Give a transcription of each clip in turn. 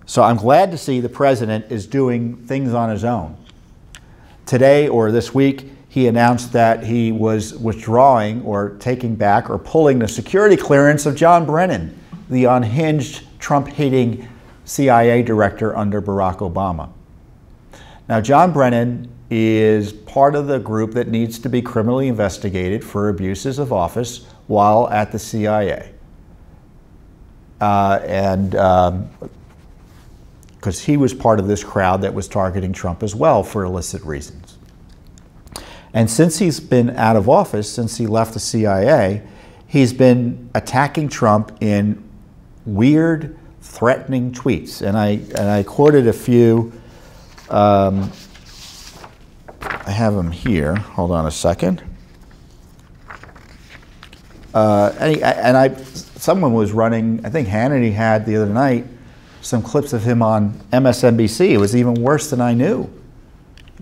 So I'm glad to see the president is doing things on his own. Today or this week, he announced that he was withdrawing or taking back or pulling the security clearance of John Brennan, the unhinged, Trump-hating CIA director under Barack Obama. Now, John Brennan is part of the group that needs to be criminally investigated for abuses of office while at the CIA. Because he was part of this crowd that was targeting Trump as well for illicit reasons. And since he's been out of office, since he left the CIA, he's been attacking Trump in weird, threatening tweets. And I quoted a few. I have them here. Hold on a second. Someone was running, I think Hannity had the other night, some clips of him on MSNBC. It was even worse than I knew.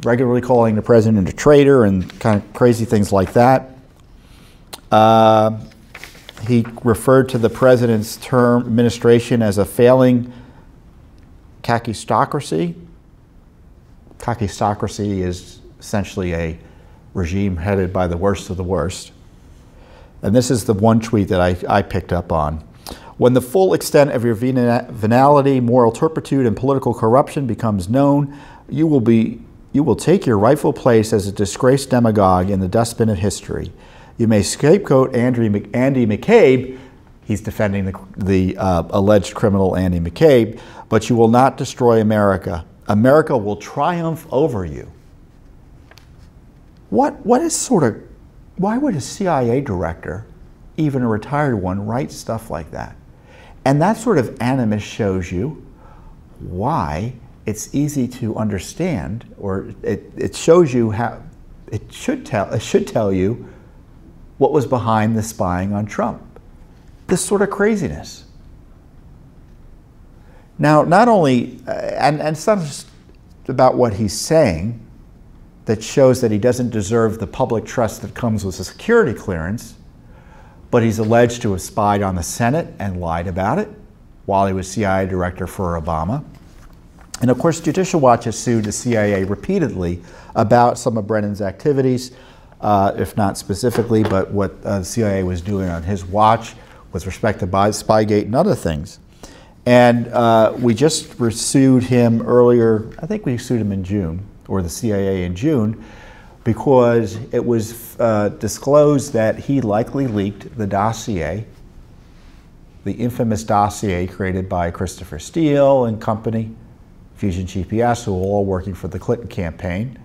Regularly calling the president a traitor and kind of crazy things like that. He referred to the president's term administration as a failing kakistocracy. Kakistocracy is essentially a regime headed by the worst of the worst. And this is the one tweet that I picked up on. When the full extent of your venality, moral turpitude, and political corruption becomes known, you will take your rightful place as a disgraced demagogue in the dustbin of history. You may scapegoat Andy McCabe, he's defending the alleged criminal Andy McCabe, but you will not destroy America. America will triumph over you. Why would a CIA director, even a retired one, write stuff like that? And that sort of animus shows you why it's easy to understand, or it shows you how it should tell you what was behind the spying on Trump. This sort of craziness. Now, not only, and it's not just about what he's saying that shows that he doesn't deserve the public trust that comes with a security clearance, but he's alleged to have spied on the Senate and lied about it while he was CIA director for Obama. And of course, Judicial Watch has sued the CIA repeatedly about some of Brennan's activities, if not specifically, but what the CIA was doing on his watch with respect to Spygate and other things. And we just sued him earlier, I think we sued him in June, or the CIA in June, because it was disclosed that he likely leaked the dossier, the infamous dossier created by Christopher Steele and company, Fusion GPS, who were all working for the Clinton campaign.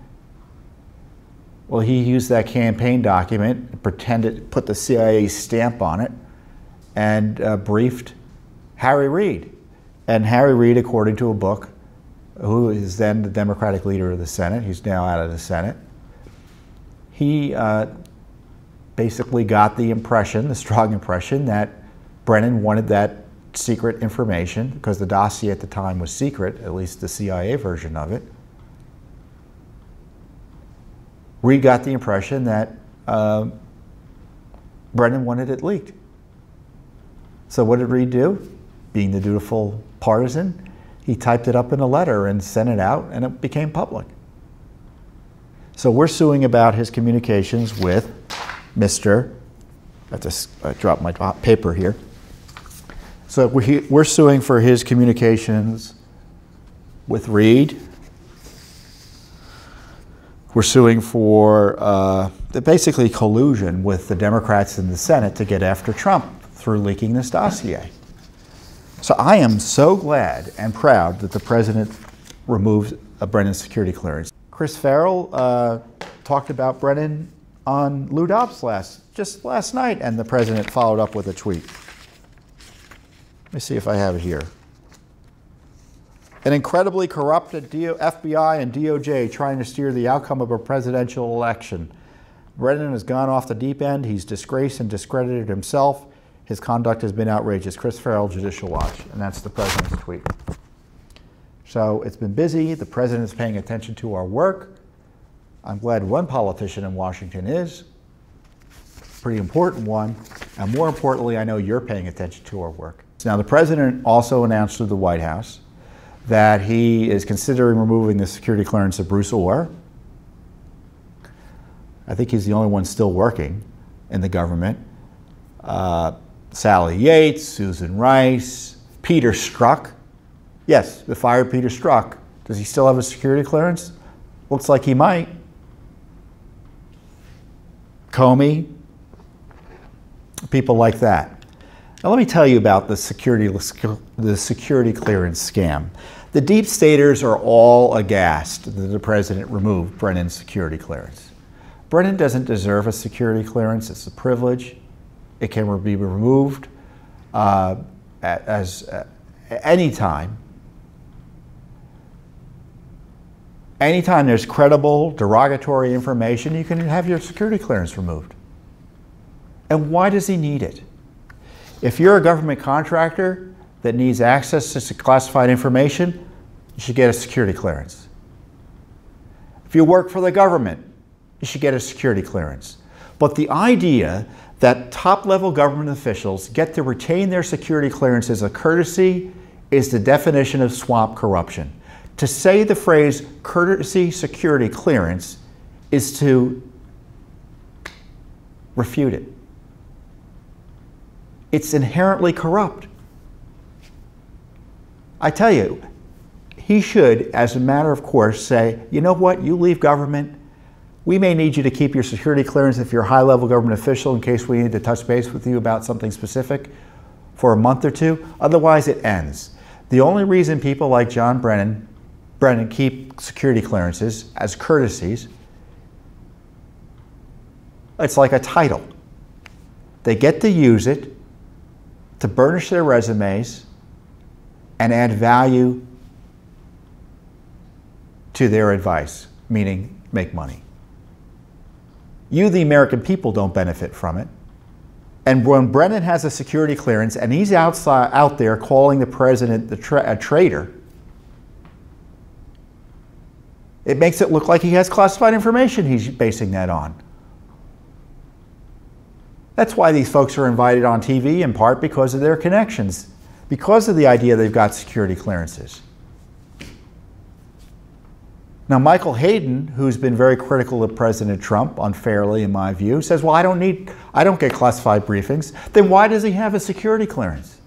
Well, he used that campaign document, put the CIA stamp on it, and briefed Harry Reid. And Harry Reid, according to a book, who is then the Democratic leader of the Senate, he's now out of the Senate, he basically got the impression, the strong impression, that Brennan wanted that secret information, because the dossier at the time was secret, at least the CIA version of it. Reid got the impression that Brennan wanted it leaked. So what did Reid do? Being the dutiful partisan, he typed it up in a letter and sent it out, and it became public. So we're suing about his communications with Mr. I have to drop my paper here. So we're suing for his communications with Reid. We're suing for basically collusion with the Democrats in the Senate to get after Trump through leaking this dossier. So I am so glad and proud that the president removed Brennan's security clearance. Chris Farrell talked about Brennan on Lou Dobbs just last night, and the president followed up with a tweet. Let me see if I have it here. An incredibly corrupted FBI and DOJ trying to steer the outcome of a presidential election. Brennan has gone off the deep end. He's disgraced and discredited himself. His conduct has been outrageous. Chris Farrell, Judicial Watch. And that's the president's tweet. So it's been busy. The president is paying attention to our work. I'm glad one politician in Washington is. Pretty important one. And more importantly, I know you're paying attention to our work. Now, the president also announced through the White House that he is considering removing the security clearance of Bruce Orr. I think he's the only one still working in the government. Sally Yates, Susan Rice, Peter Strzok. Yes, they fired Peter Strzok. Does he still have a security clearance? Looks like he might. Comey, people like that. Now let me tell you about the security clearance scam. The deep staters are all aghast that the president removed Brennan's security clearance. Brennan doesn't deserve a security clearance. It's a privilege. It can be removed any time. Anytime there's credible, derogatory information, you can have your security clearance removed. And why does he need it? If you're a government contractor that needs access to classified information, you should get a security clearance. If you work for the government, you should get a security clearance. But the idea that top-level government officials get to retain their security clearance as a courtesy is the definition of swamp corruption. To say the phrase courtesy security clearance is to refute it. It's inherently corrupt. I tell you, he should, as a matter of course, say, you know what, you leave government, we may need you to keep your security clearance if you're a high-level government official in case we need to touch base with you about something specific for a month or two. Otherwise, it ends. The only reason people like John Brennan keep security clearances as courtesies, it's like a title. They get to use it to burnish their resumes and add value to their advice, meaning make money. You, the American people, don't benefit from it. And when Brennan has a security clearance and he's out there calling the president a traitor, it makes it look like he has classified information he's basing that on. That's why these folks are invited on TV, in part because of their connections, because of the idea they've got security clearances. Now, Michael Hayden, who's been very critical of President Trump, unfairly in my view, says, well, I don't get classified briefings. Then why does he have a security clearance?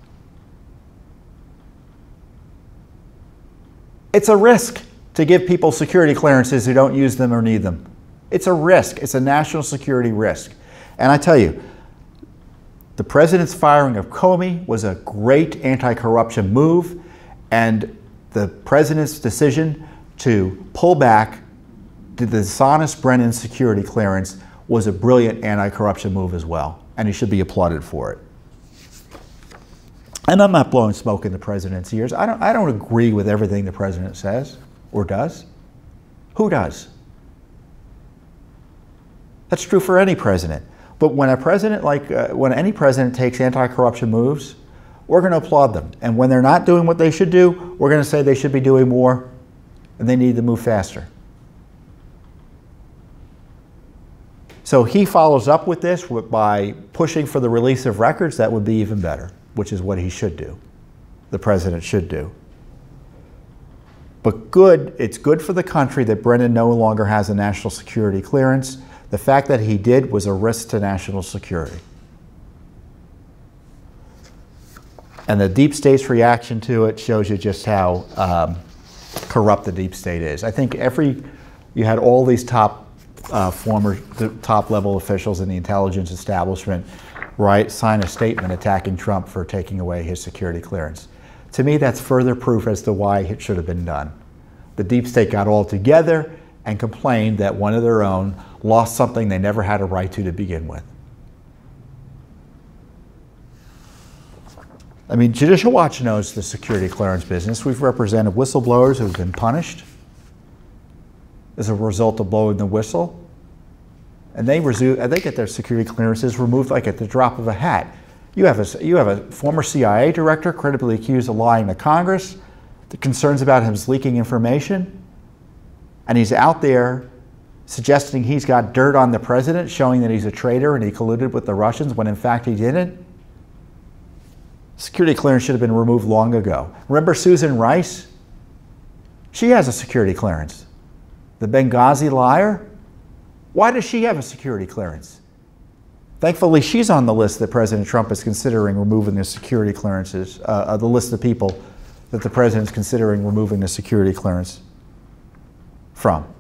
It's a risk to give people security clearances who don't use them or need them. It's a risk. It's a national security risk. And I tell you, the president's firing of Comey was a great anti-corruption move, and the president's decision to pull back the dishonest Brennan security clearance was a brilliant anti-corruption move as well, and he should be applauded for it. And I'm not blowing smoke in the president's ears. I don't agree with everything the president says or does. Who does? That's true for any president. But when a president when any president takes anti-corruption moves, we're going to applaud them. And when they're not doing what they should do, we're going to say they should be doing more and they need to move faster. So he follows up with this by pushing for the release of records. That would be even better, which is what he should do. The president should do. But it's good for the country that Brennan no longer has a national security clearance. The fact that he did was a risk to national security. And the deep state's reaction to it shows you just how corrupt the deep state is. I think you had all these former top-level officials in the intelligence establishment sign a statement attacking Trump for taking away his security clearance. To me, that's further proof as to why it should have been done. The deep state got all together and complained that one of their own lost something they never had a right to begin with. I mean, Judicial Watch knows the security clearance business. We've represented whistleblowers who've been punished as a result of blowing the whistle, and they get their security clearances removed like at the drop of a hat. You have a former CIA director credibly accused of lying to Congress, the concerns about him leaking information, and he's out there suggesting he's got dirt on the president, showing that he's a traitor and he colluded with the Russians when in fact he didn't. Security clearance should have been removed long ago. Remember Susan Rice? She has a security clearance. The Benghazi liar, why does she have a security clearance? Thankfully, she's on the list that President Trump is considering removing the security clearances, the list of people that the president's considering removing the security clearance from.